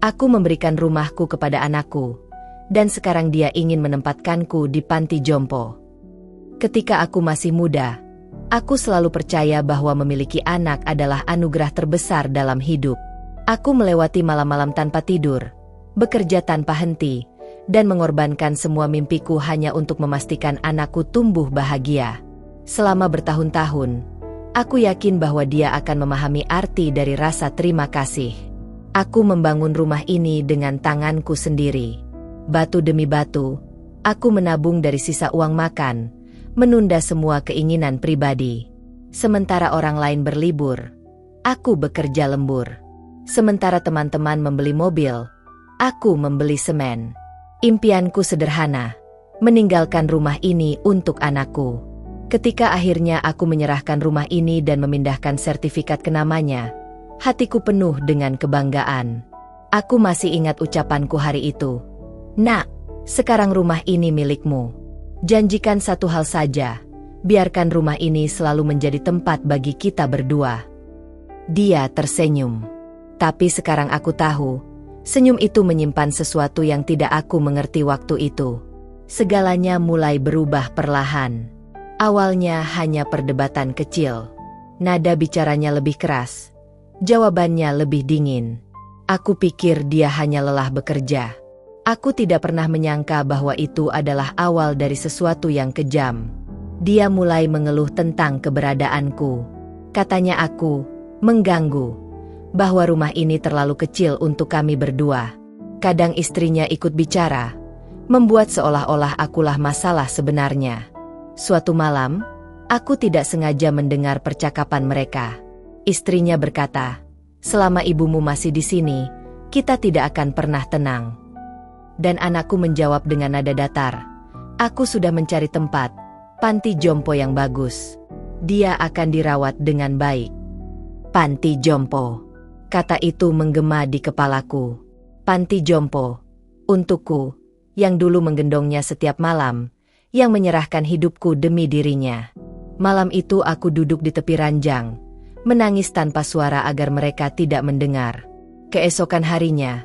Aku memberikan rumahku kepada anakku, dan sekarang dia ingin menempatkanku di panti jompo. Ketika aku masih muda, aku selalu percaya bahwa memiliki anak adalah anugerah terbesar dalam hidup. Aku melewati malam-malam tanpa tidur, bekerja tanpa henti, dan mengorbankan semua mimpiku hanya untuk memastikan anakku tumbuh bahagia. Selama bertahun-tahun, aku yakin bahwa dia akan memahami arti dari rasa terima kasih. Aku membangun rumah ini dengan tanganku sendiri. Batu demi batu, aku menabung dari sisa uang makan, menunda semua keinginan pribadi. Sementara orang lain berlibur, aku bekerja lembur. Sementara teman-teman membeli mobil, aku membeli semen. Impianku sederhana, meninggalkan rumah ini untuk anakku. Ketika akhirnya aku menyerahkan rumah ini dan memindahkan sertifikat ke namanya, hatiku penuh dengan kebanggaan. Aku masih ingat ucapanku hari itu. "Nak, sekarang rumah ini milikmu. Janjikan satu hal saja, biarkan rumah ini selalu menjadi tempat bagi kita berdua." Dia tersenyum. Tapi sekarang aku tahu, senyum itu menyimpan sesuatu yang tidak aku mengerti waktu itu. Segalanya mulai berubah perlahan. Awalnya hanya perdebatan kecil. Nada bicaranya lebih keras. Jawabannya lebih dingin. Aku pikir dia hanya lelah bekerja. Aku tidak pernah menyangka bahwa itu adalah awal dari sesuatu yang kejam. Dia mulai mengeluh tentang keberadaanku. Katanya aku mengganggu, bahwa rumah ini terlalu kecil untuk kami berdua. Kadang istrinya ikut bicara, membuat seolah-olah akulah masalah sebenarnya. Suatu malam, aku tidak sengaja mendengar percakapan mereka. Istrinya berkata, "Selama ibumu masih di sini, kita tidak akan pernah tenang." Dan anakku menjawab dengan nada datar, "Aku sudah mencari tempat, panti jompo yang bagus. Dia akan dirawat dengan baik." Panti jompo. Kata itu menggema di kepalaku. Panti jompo. Untukku, yang dulu menggendongnya setiap malam, yang menyerahkan hidupku demi dirinya. Malam itu aku duduk di tepi ranjang, menangis tanpa suara agar mereka tidak mendengar. Keesokan harinya,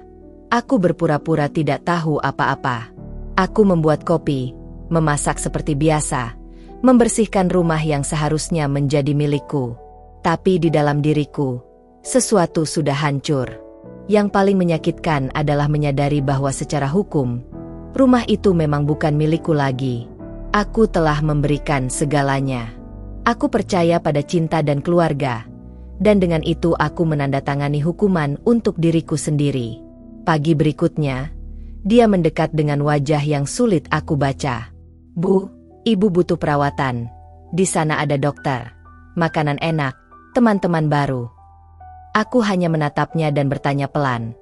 aku berpura-pura tidak tahu apa-apa. Aku membuat kopi, memasak seperti biasa, membersihkan rumah yang seharusnya menjadi milikku. Tapi di dalam diriku, sesuatu sudah hancur. Yang paling menyakitkan adalah menyadari bahwa secara hukum, rumah itu memang bukan milikku lagi. Aku telah memberikan segalanya. Aku percaya pada cinta dan keluarga, dan dengan itu aku menandatangani hukuman untuk diriku sendiri. Pagi berikutnya, dia mendekat dengan wajah yang sulit aku baca. "Bu, ibu butuh perawatan. Di sana ada dokter, makanan enak, teman-teman baru." Aku hanya menatapnya dan bertanya pelan,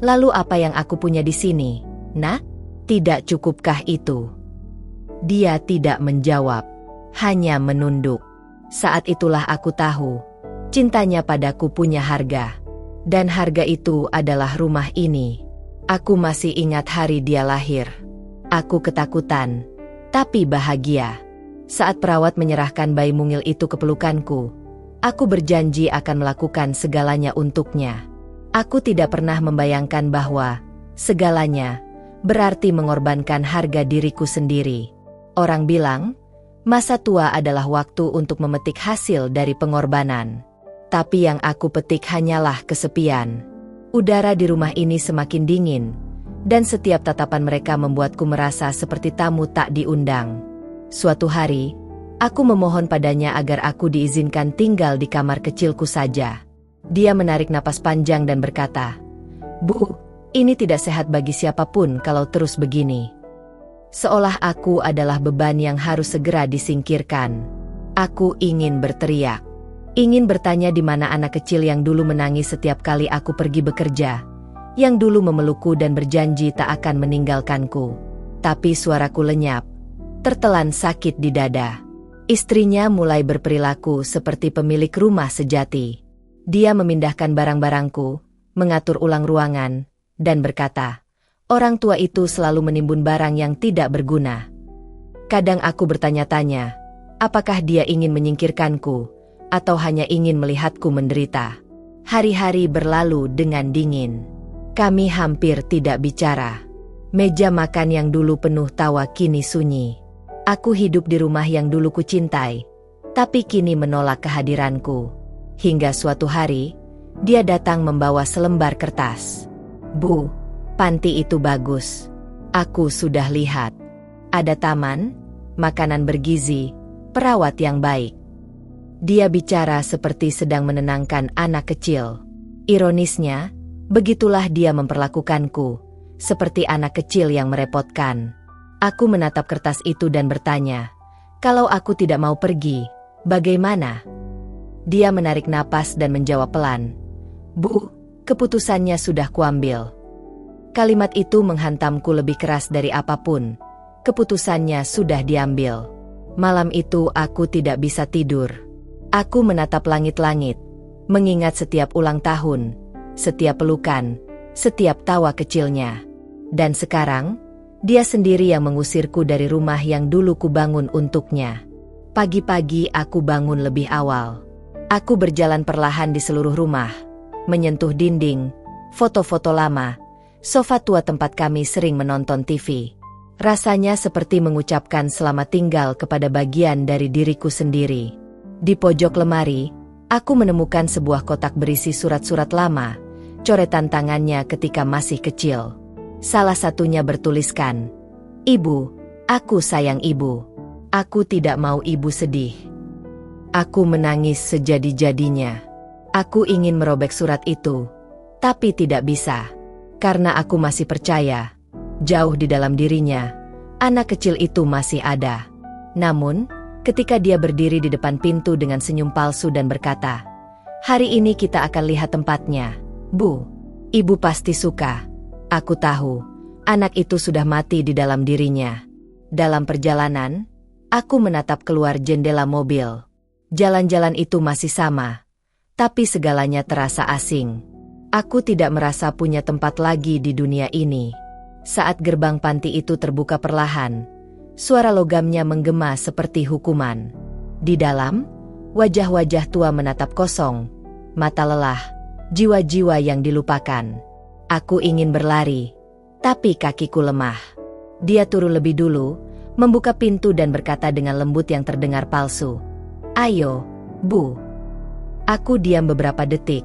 "Lalu apa yang aku punya di sini, Nak? Tidak cukupkah itu?" Dia tidak menjawab, hanya menunduk. Saat itulah aku tahu, cintanya padaku punya harga. Dan harga itu adalah rumah ini. Aku masih ingat hari dia lahir. Aku ketakutan, tapi bahagia. Saat perawat menyerahkan bayi mungil itu ke pelukanku, aku berjanji akan melakukan segalanya untuknya. Aku tidak pernah membayangkan bahwa segalanya berarti mengorbankan harga diriku sendiri. Orang bilang, masa tua adalah waktu untuk memetik hasil dari pengorbanan. Tapi yang aku petik hanyalah kesepian. Udara di rumah ini semakin dingin, dan setiap tatapan mereka membuatku merasa seperti tamu tak diundang. Suatu hari, aku memohon padanya agar aku diizinkan tinggal di kamar kecilku saja. Dia menarik napas panjang dan berkata, "Bu, ini tidak sehat bagi siapapun kalau terus begini." Seolah aku adalah beban yang harus segera disingkirkan. Aku ingin berteriak. Ingin bertanya di mana anak kecil yang dulu menangis setiap kali aku pergi bekerja, yang dulu memelukku dan berjanji tak akan meninggalkanku. Tapi suaraku lenyap, tertelan sakit di dada. Istrinya mulai berperilaku seperti pemilik rumah sejati. Dia memindahkan barang-barangku, mengatur ulang ruangan, dan berkata, "Orang tua itu selalu menimbun barang yang tidak berguna." Kadang aku bertanya-tanya, apakah dia ingin menyingkirkanku, atau hanya ingin melihatku menderita. Hari-hari berlalu dengan dingin. Kami hampir tidak bicara. Meja makan yang dulu penuh tawa kini sunyi. Aku hidup di rumah yang dulu kucintai, tapi kini menolak kehadiranku. Hingga suatu hari, dia datang membawa selembar kertas. Bu, panti itu bagus. Aku sudah lihat. Ada taman, makanan bergizi, perawat yang baik. Dia bicara seperti sedang menenangkan anak kecil. Ironisnya, begitulah dia memperlakukanku. Seperti anak kecil yang merepotkan. Aku menatap kertas itu dan bertanya, kalau aku tidak mau pergi, bagaimana? Dia menarik napas dan menjawab pelan, Bu, keputusannya sudah kuambil. Kalimat itu menghantamku lebih keras dari apapun. Keputusannya sudah diambil. Malam itu aku tidak bisa tidur. Aku menatap langit-langit, mengingat setiap ulang tahun, setiap pelukan, setiap tawa kecilnya. Dan sekarang, dia sendiri yang mengusirku dari rumah yang dulu kubangun untuknya. Pagi-pagi aku bangun lebih awal. Aku berjalan perlahan di seluruh rumah, menyentuh dinding, foto-foto lama, sofa tua tempat kami sering menonton TV. Rasanya seperti mengucapkan selamat tinggal kepada bagian dari diriku sendiri. Di pojok lemari, aku menemukan sebuah kotak berisi surat-surat lama, coretan tangannya ketika masih kecil. Salah satunya bertuliskan, Ibu, aku sayang ibu. Aku tidak mau ibu sedih. Aku menangis sejadi-jadinya. Aku ingin merobek surat itu, tapi tidak bisa. Karena aku masih percaya, jauh di dalam dirinya, anak kecil itu masih ada. Namun, ketika dia berdiri di depan pintu dengan senyum palsu dan berkata, hari ini kita akan lihat tempatnya. Bu, ibu pasti suka. Aku tahu, anak itu sudah mati di dalam dirinya. Dalam perjalanan, aku menatap keluar jendela mobil. Jalan-jalan itu masih sama, tapi segalanya terasa asing. Aku tidak merasa punya tempat lagi di dunia ini. Saat gerbang panti itu terbuka perlahan, suara logamnya menggema seperti hukuman. Di dalam, wajah-wajah tua menatap kosong, mata lelah, jiwa-jiwa yang dilupakan. Aku ingin berlari, tapi kakiku lemah. Dia turun lebih dulu, membuka pintu dan berkata dengan lembut yang terdengar palsu, Ayo, Bu. Aku diam beberapa detik,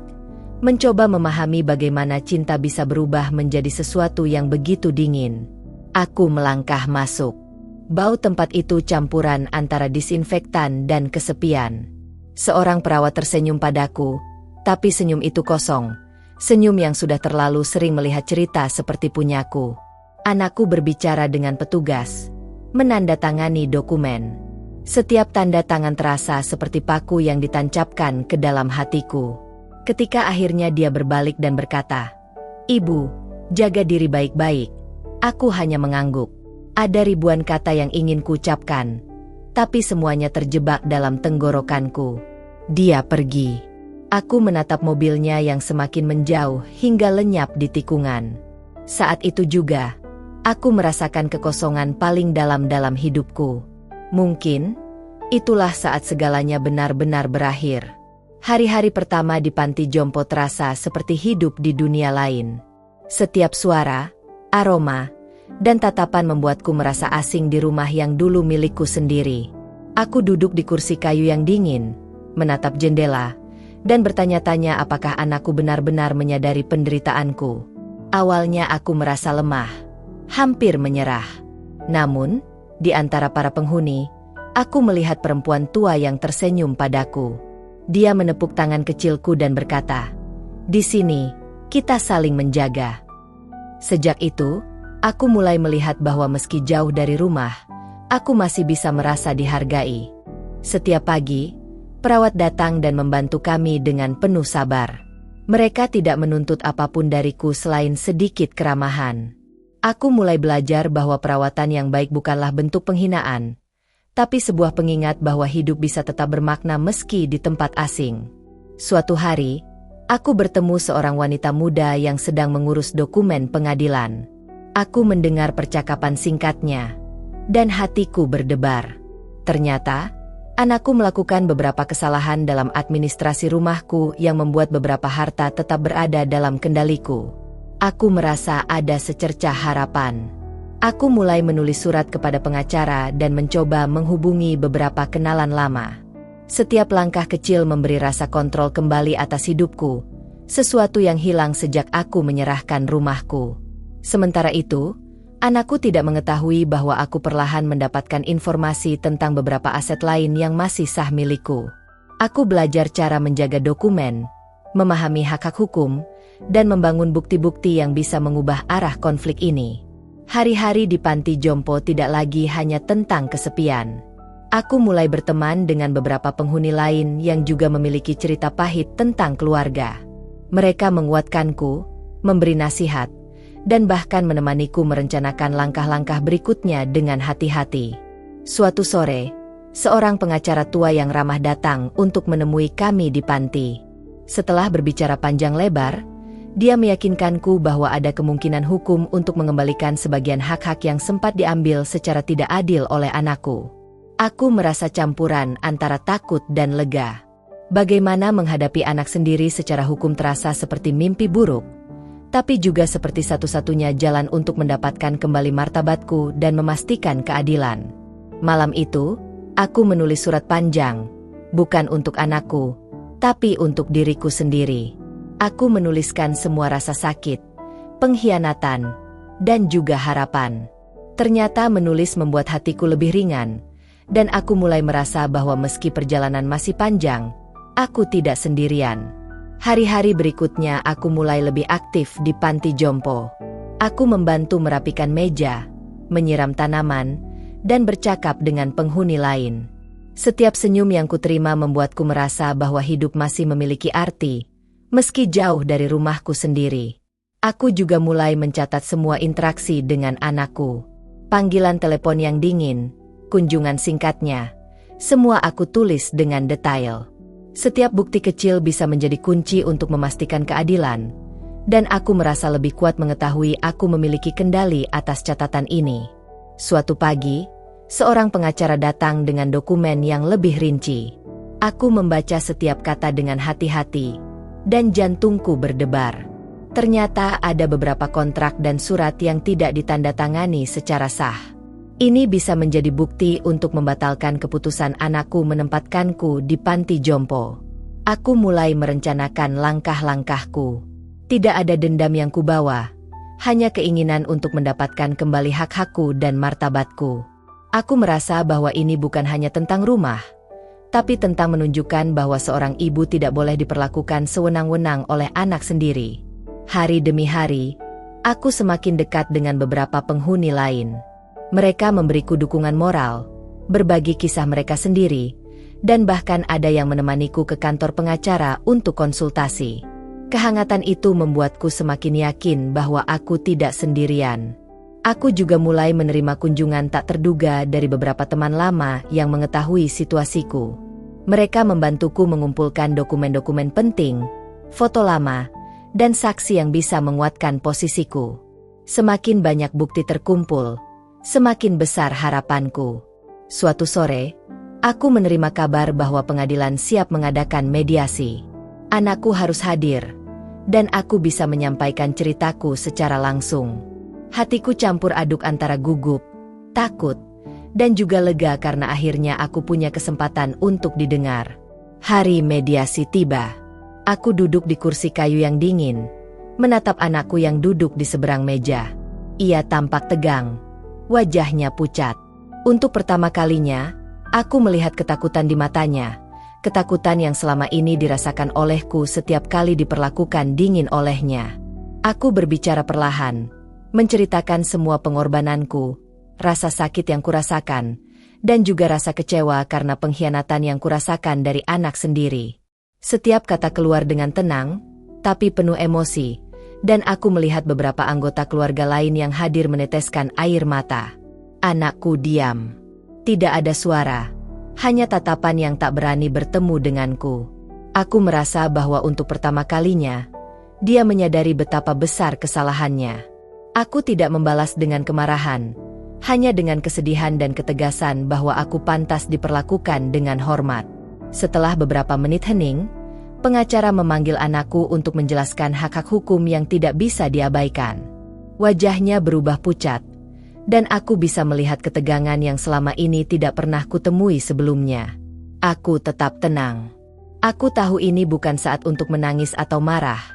mencoba memahami bagaimana cinta bisa berubah menjadi sesuatu yang begitu dingin. Aku melangkah masuk. Bau tempat itu campuran antara disinfektan dan kesepian. Seorang perawat tersenyum padaku, tapi senyum itu kosong. Senyum yang sudah terlalu sering melihat cerita seperti punyaku. Anakku berbicara dengan petugas, menandatangani dokumen. Setiap tanda tangan terasa seperti paku yang ditancapkan ke dalam hatiku. Ketika akhirnya dia berbalik dan berkata, Ibu, jaga diri baik-baik. Aku hanya mengangguk. Ada ribuan kata yang ingin kuucapkan, tapi semuanya terjebak dalam tenggorokanku. Dia pergi. Aku menatap mobilnya yang semakin menjauh hingga lenyap di tikungan. Saat itu juga, aku merasakan kekosongan paling dalam hidupku. Mungkin, itulah saat segalanya benar-benar berakhir. Hari-hari pertama di panti jompo terasa seperti hidup di dunia lain. Setiap suara, aroma, dan tatapan membuatku merasa asing di rumah yang dulu milikku sendiri. Aku duduk di kursi kayu yang dingin, menatap jendela, dan bertanya-tanya apakah anakku benar-benar menyadari penderitaanku. Awalnya aku merasa lemah, hampir menyerah. Namun, di antara para penghuni, aku melihat perempuan tua yang tersenyum padaku. Dia menepuk tangan kecilku dan berkata, "Di sini, kita saling menjaga." Sejak itu, aku mulai melihat bahwa meski jauh dari rumah, aku masih bisa merasa dihargai. Setiap pagi, perawat datang dan membantu kami dengan penuh sabar. Mereka tidak menuntut apapun dariku selain sedikit keramahan. Aku mulai belajar bahwa perawatan yang baik bukanlah bentuk penghinaan, tapi sebuah pengingat bahwa hidup bisa tetap bermakna meski di tempat asing. Suatu hari, aku bertemu seorang wanita muda yang sedang mengurus dokumen pengadilan. Aku mendengar percakapan singkatnya, dan hatiku berdebar. Ternyata, anakku melakukan beberapa kesalahan dalam administrasi rumahku yang membuat beberapa harta tetap berada dalam kendaliku. Aku merasa ada secercah harapan. Aku mulai menulis surat kepada pengacara dan mencoba menghubungi beberapa kenalan lama. Setiap langkah kecil memberi rasa kontrol kembali atas hidupku, sesuatu yang hilang sejak aku menyerahkan rumahku. Sementara itu, anakku tidak mengetahui bahwa aku perlahan mendapatkan informasi tentang beberapa aset lain yang masih sah milikku. Aku belajar cara menjaga dokumen, memahami hak-hak hukum, dan membangun bukti-bukti yang bisa mengubah arah konflik ini. Hari-hari di panti jompo tidak lagi hanya tentang kesepian. Aku mulai berteman dengan beberapa penghuni lain yang juga memiliki cerita pahit tentang keluarga. Mereka menguatkanku, memberi nasihat, dan bahkan menemaniku merencanakan langkah-langkah berikutnya dengan hati-hati. Suatu sore, seorang pengacara tua yang ramah datang untuk menemui kami di panti. Setelah berbicara panjang lebar, dia meyakinkanku bahwa ada kemungkinan hukum untuk mengembalikan sebagian hak-hak yang sempat diambil secara tidak adil oleh anakku. Aku merasa campuran antara takut dan lega. Bagaimana menghadapi anak sendiri secara hukum terasa seperti mimpi buruk, tapi juga seperti satu-satunya jalan untuk mendapatkan kembali martabatku dan memastikan keadilan. Malam itu, aku menulis surat panjang, bukan untuk anakku, tapi untuk diriku sendiri. Aku menuliskan semua rasa sakit, pengkhianatan, dan juga harapan. Ternyata menulis membuat hatiku lebih ringan, dan aku mulai merasa bahwa meski perjalanan masih panjang, aku tidak sendirian. Hari-hari berikutnya aku mulai lebih aktif di panti jompo. Aku membantu merapikan meja, menyiram tanaman, dan bercakap dengan penghuni lain. Setiap senyum yang kuterima membuatku merasa bahwa hidup masih memiliki arti, meski jauh dari rumahku sendiri. Aku juga mulai mencatat semua interaksi dengan anakku. Panggilan telepon yang dingin, kunjungan singkatnya, semua aku tulis dengan detail. Setiap bukti kecil bisa menjadi kunci untuk memastikan keadilan, dan aku merasa lebih kuat mengetahui aku memiliki kendali atas catatan ini. Suatu pagi, seorang pengacara datang dengan dokumen yang lebih rinci. Aku membaca setiap kata dengan hati-hati, dan jantungku berdebar. Ternyata ada beberapa kontrak dan surat yang tidak ditandatangani secara sah. Ini bisa menjadi bukti untuk membatalkan keputusan anakku menempatkanku di panti jompo. Aku mulai merencanakan langkah-langkahku. Tidak ada dendam yang kubawa, hanya keinginan untuk mendapatkan kembali hak-hakku dan martabatku. Aku merasa bahwa ini bukan hanya tentang rumah, tapi tentang menunjukkan bahwa seorang ibu tidak boleh diperlakukan sewenang-wenang oleh anak sendiri. Hari demi hari, aku semakin dekat dengan beberapa penghuni lain. Mereka memberiku dukungan moral, berbagi kisah mereka sendiri, dan bahkan ada yang menemaniku ke kantor pengacara untuk konsultasi. Kehangatan itu membuatku semakin yakin bahwa aku tidak sendirian. Aku juga mulai menerima kunjungan tak terduga dari beberapa teman lama yang mengetahui situasiku. Mereka membantuku mengumpulkan dokumen-dokumen penting, foto lama, dan saksi yang bisa menguatkan posisiku. Semakin banyak bukti terkumpul, semakin besar harapanku. Suatu sore, aku menerima kabar bahwa pengadilan siap mengadakan mediasi. Anakku harus hadir, dan aku bisa menyampaikan ceritaku secara langsung. Hatiku campur aduk antara gugup, takut, dan juga lega karena akhirnya aku punya kesempatan untuk didengar. Hari mediasi tiba. Aku duduk di kursi kayu yang dingin, menatap anakku yang duduk di seberang meja. Ia tampak tegang, wajahnya pucat. Untuk pertama kalinya, aku melihat ketakutan di matanya, ketakutan yang selama ini dirasakan olehku setiap kali diperlakukan dingin olehnya. Aku berbicara perlahan, menceritakan semua pengorbananku, rasa sakit yang kurasakan, dan juga rasa kecewa karena pengkhianatan yang kurasakan dari anak sendiri. Setiap kata keluar dengan tenang, tapi penuh emosi, dan aku melihat beberapa anggota keluarga lain yang hadir meneteskan air mata. Anakku diam. Tidak ada suara, hanya tatapan yang tak berani bertemu denganku. Aku merasa bahwa untuk pertama kalinya, dia menyadari betapa besar kesalahannya. Aku tidak membalas dengan kemarahan, hanya dengan kesedihan dan ketegasan bahwa aku pantas diperlakukan dengan hormat. Setelah beberapa menit hening, Pengacara memanggil anakku untuk menjelaskan hak-hak hukum yang tidak bisa diabaikan. Wajahnya berubah pucat, dan aku bisa melihat ketegangan yang selama ini tidak pernah kutemui sebelumnya. Aku tetap tenang. Aku tahu ini bukan saat untuk menangis atau marah,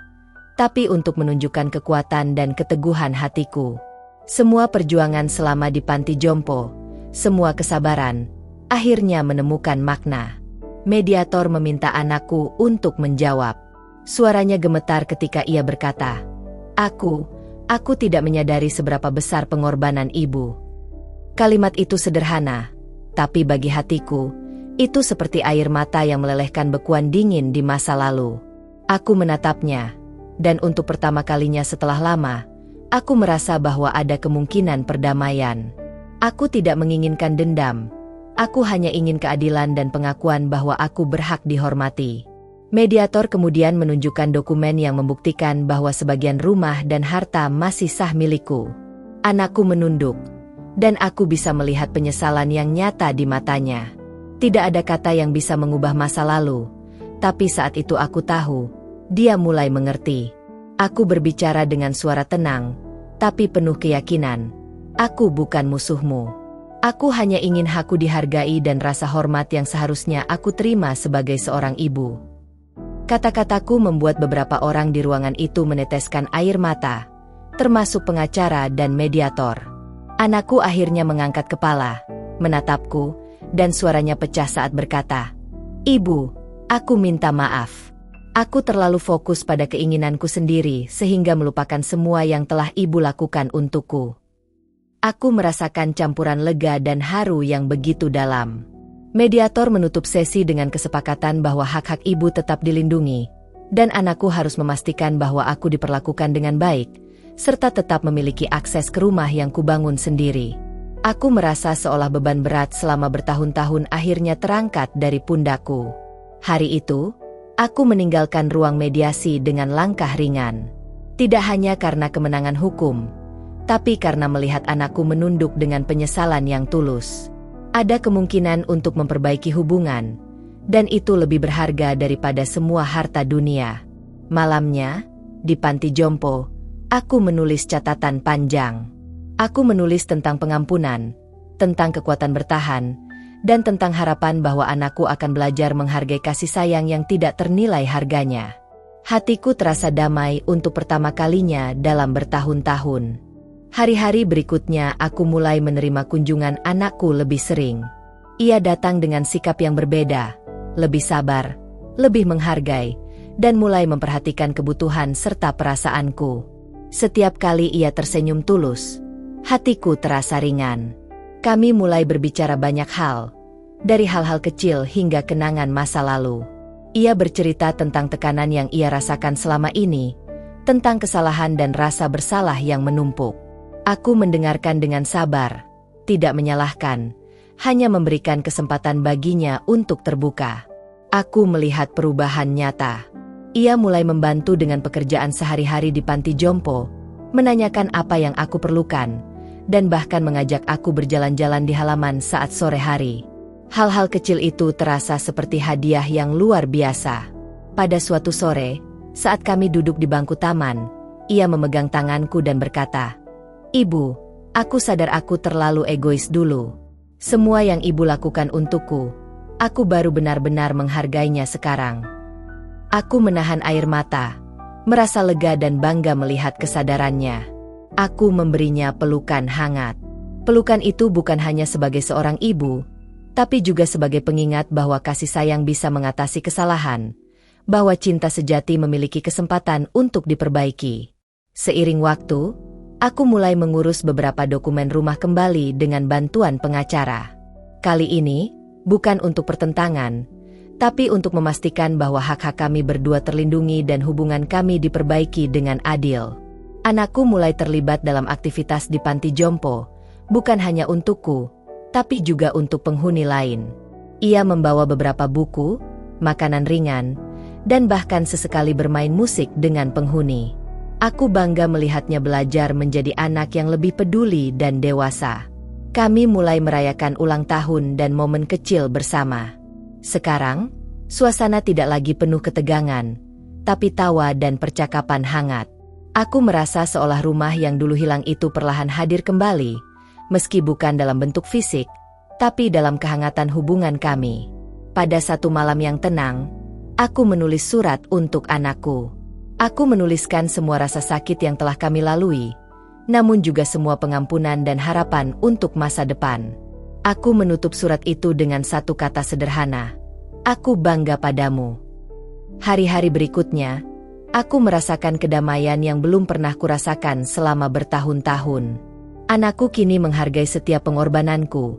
tapi untuk menunjukkan kekuatan dan keteguhan hatiku. Semua perjuangan selama di panti jompo, semua kesabaran, akhirnya menemukan makna. Mediator meminta anakku untuk menjawab. Suaranya gemetar ketika ia berkata, Aku tidak menyadari seberapa besar pengorbanan ibu. Kalimat itu sederhana, tapi bagi hatiku, itu seperti air mata yang melelehkan bekuan dingin di masa lalu. Aku menatapnya, dan untuk pertama kalinya setelah lama, aku merasa bahwa ada kemungkinan perdamaian. Aku tidak menginginkan dendam. Aku hanya ingin keadilan dan pengakuan bahwa aku berhak dihormati. Mediator kemudian menunjukkan dokumen yang membuktikan bahwa sebagian rumah dan harta masih sah milikku. Anakku menunduk, dan aku bisa melihat penyesalan yang nyata di matanya. Tidak ada kata yang bisa mengubah masa lalu, tapi saat itu aku tahu, dia mulai mengerti. Aku berbicara dengan suara tenang, tapi penuh keyakinan. Aku bukan musuhmu. Aku hanya ingin hakku dihargai dan rasa hormat yang seharusnya aku terima sebagai seorang ibu. Kata-kataku membuat beberapa orang di ruangan itu meneteskan air mata, termasuk pengacara dan mediator. Anakku akhirnya mengangkat kepala, menatapku, dan suaranya pecah saat berkata, "Ibu, aku minta maaf. Aku terlalu fokus pada keinginanku sendiri sehingga melupakan semua yang telah ibu lakukan untukku." Aku merasakan campuran lega dan haru yang begitu dalam. Mediator menutup sesi dengan kesepakatan bahwa hak-hak ibu tetap dilindungi, dan anakku harus memastikan bahwa aku diperlakukan dengan baik, serta tetap memiliki akses ke rumah yang kubangun sendiri. Aku merasa seolah beban berat selama bertahun-tahun akhirnya terangkat dari pundakku. Hari itu, aku meninggalkan ruang mediasi dengan langkah ringan. Tidak hanya karena kemenangan hukum, tapi karena melihat anakku menunduk dengan penyesalan yang tulus. Ada kemungkinan untuk memperbaiki hubungan, dan itu lebih berharga daripada semua harta dunia. Malamnya, di panti jompo, aku menulis catatan panjang. Aku menulis tentang pengampunan, tentang kekuatan bertahan, dan tentang harapan bahwa anakku akan belajar menghargai kasih sayang yang tidak ternilai harganya. Hatiku terasa damai untuk pertama kalinya dalam bertahun-tahun. Hari-hari berikutnya aku mulai menerima kunjungan anakku lebih sering. Ia datang dengan sikap yang berbeda, lebih sabar, lebih menghargai, dan mulai memperhatikan kebutuhan serta perasaanku. Setiap kali ia tersenyum tulus, hatiku terasa ringan. Kami mulai berbicara banyak hal, dari hal-hal kecil hingga kenangan masa lalu. Ia bercerita tentang tekanan yang ia rasakan selama ini, tentang kesalahan dan rasa bersalah yang menumpuk. Aku mendengarkan dengan sabar, tidak menyalahkan, hanya memberikan kesempatan baginya untuk terbuka. Aku melihat perubahan nyata. Ia mulai membantu dengan pekerjaan sehari-hari di panti jompo, menanyakan apa yang aku perlukan, dan bahkan mengajak aku berjalan-jalan di halaman saat sore hari. Hal-hal kecil itu terasa seperti hadiah yang luar biasa. Pada suatu sore, saat kami duduk di bangku taman, ia memegang tanganku dan berkata, "Ibu, aku sadar aku terlalu egois dulu. Semua yang ibu lakukan untukku, aku baru benar-benar menghargainya sekarang." Aku menahan air mata, merasa lega dan bangga melihat kesadarannya. Aku memberinya pelukan hangat. Pelukan itu bukan hanya sebagai seorang ibu, tapi juga sebagai pengingat bahwa kasih sayang bisa mengatasi kesalahan, bahwa cinta sejati memiliki kesempatan untuk diperbaiki. Seiring waktu, aku mulai mengurus beberapa dokumen rumah kembali dengan bantuan pengacara. Kali ini, bukan untuk pertentangan, tapi untuk memastikan bahwa hak-hak kami berdua terlindungi dan hubungan kami diperbaiki dengan adil. Anakku mulai terlibat dalam aktivitas di panti jompo, bukan hanya untukku, tapi juga untuk penghuni lain. Ia membawa beberapa buku, makanan ringan, dan bahkan sesekali bermain musik dengan penghuni. Aku bangga melihatnya belajar menjadi anak yang lebih peduli dan dewasa. Kami mulai merayakan ulang tahun dan momen kecil bersama. Sekarang, Suasana tidak lagi penuh ketegangan, tapi tawa dan percakapan hangat. Aku merasa seolah rumah yang dulu hilang itu perlahan hadir kembali, meski bukan dalam bentuk fisik, tapi dalam kehangatan hubungan kami. Pada satu malam yang tenang, aku menulis surat untuk anakku. Aku menuliskan semua rasa sakit yang telah kami lalui, namun juga semua pengampunan dan harapan untuk masa depan. Aku menutup surat itu dengan satu kata sederhana: aku bangga padamu. Hari-hari berikutnya, aku merasakan kedamaian yang belum pernah kurasakan selama bertahun-tahun. Anakku kini menghargai setiap pengorbananku,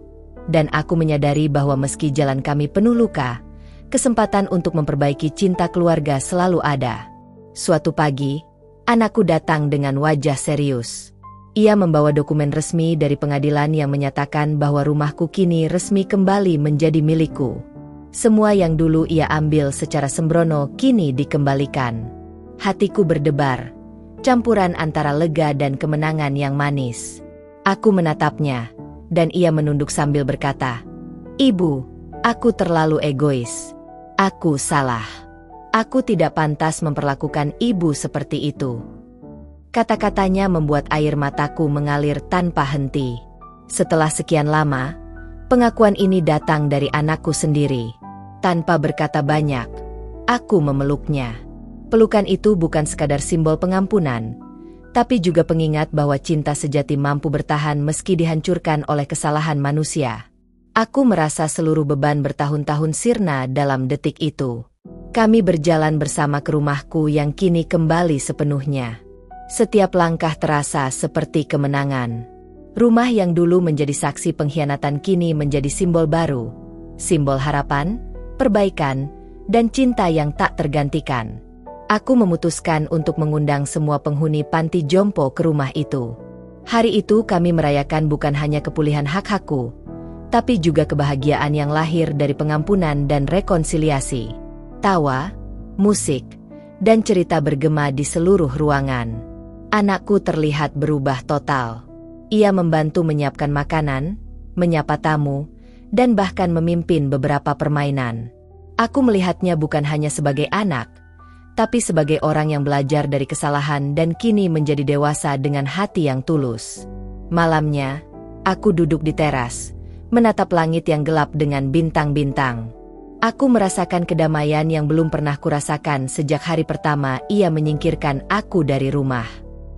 dan aku menyadari bahwa meski jalan kami penuh luka, kesempatan untuk memperbaiki cinta keluarga selalu ada. Suatu pagi, anakku datang dengan wajah serius. Ia membawa dokumen resmi dari pengadilan yang menyatakan bahwa rumahku kini resmi kembali menjadi milikku. Semua yang dulu ia ambil secara sembrono kini dikembalikan. Hatiku berdebar, campuran antara lega dan kemenangan yang manis. Aku menatapnya, dan ia menunduk sambil berkata, "Ibu, aku terlalu egois. Aku salah. Aku tidak pantas memperlakukan ibu seperti itu." Kata-katanya membuat air mataku mengalir tanpa henti. Setelah sekian lama, pengakuan ini datang dari anakku sendiri. Tanpa berkata banyak, aku memeluknya. Pelukan itu bukan sekadar simbol pengampunan, tapi juga pengingat bahwa cinta sejati mampu bertahan meski dihancurkan oleh kesalahan manusia. Aku merasa seluruh beban bertahun-tahun sirna dalam detik itu. Kami berjalan bersama ke rumahku yang kini kembali sepenuhnya. Setiap langkah terasa seperti kemenangan. Rumah yang dulu menjadi saksi pengkhianatan kini menjadi simbol baru. Simbol harapan, perbaikan, dan cinta yang tak tergantikan. Aku memutuskan untuk mengundang semua penghuni panti jompo ke rumah itu. Hari itu kami merayakan bukan hanya kepulihan hak-hakku, tapi juga kebahagiaan yang lahir dari pengampunan dan rekonsiliasi. Tawa, musik, dan cerita bergema di seluruh ruangan. Anakku terlihat berubah total. Ia membantu menyiapkan makanan, menyapa tamu, dan bahkan memimpin beberapa permainan. Aku melihatnya bukan hanya sebagai anak, tapi sebagai orang yang belajar dari kesalahan dan kini menjadi dewasa dengan hati yang tulus. Malamnya, aku duduk di teras, menatap langit yang gelap dengan bintang-bintang. Aku merasakan kedamaian yang belum pernah kurasakan sejak hari pertama ia menyingkirkan aku dari rumah.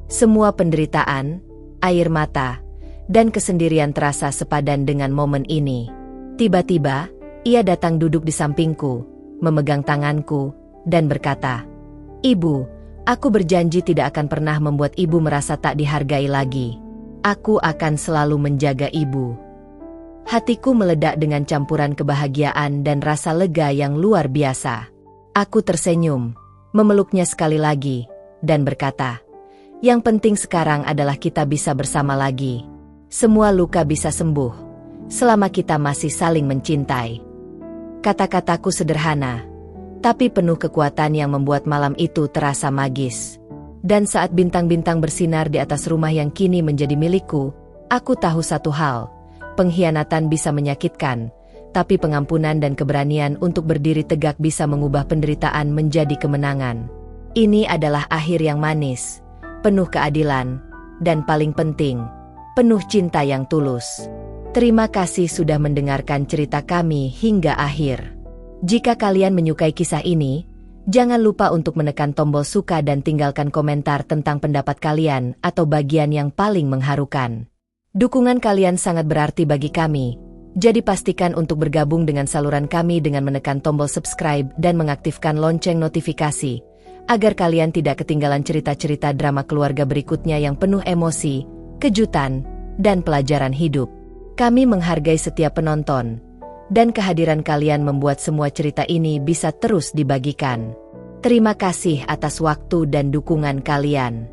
Semua penderitaan, air mata, dan kesendirian terasa sepadan dengan momen ini. Tiba-tiba, ia datang duduk di sampingku, memegang tanganku, dan berkata, "Ibu, aku berjanji tidak akan pernah membuat ibu merasa tak dihargai lagi. Aku akan selalu menjaga ibu." Hatiku meledak dengan campuran kebahagiaan dan rasa lega yang luar biasa. Aku tersenyum, memeluknya sekali lagi, dan berkata, "Yang penting sekarang adalah kita bisa bersama lagi. Semua luka bisa sembuh, selama kita masih saling mencintai." Kata-kataku sederhana, tapi penuh kekuatan yang membuat malam itu terasa magis. Dan saat bintang-bintang bersinar di atas rumah yang kini menjadi milikku, aku tahu satu hal, pengkhianatan bisa menyakitkan, tapi pengampunan dan keberanian untuk berdiri tegak bisa mengubah penderitaan menjadi kemenangan. Ini adalah akhir yang manis, penuh keadilan, dan paling penting, penuh cinta yang tulus. Terima kasih sudah mendengarkan cerita kami hingga akhir. Jika kalian menyukai kisah ini, jangan lupa untuk menekan tombol suka dan tinggalkan komentar tentang pendapat kalian atau bagian yang paling mengharukan. Dukungan kalian sangat berarti bagi kami, jadi pastikan untuk bergabung dengan saluran kami dengan menekan tombol subscribe dan mengaktifkan lonceng notifikasi, agar kalian tidak ketinggalan cerita-cerita drama keluarga berikutnya yang penuh emosi, kejutan, dan pelajaran hidup. Kami menghargai setiap penonton, dan kehadiran kalian membuat semua cerita ini bisa terus dibagikan. Terima kasih atas waktu dan dukungan kalian.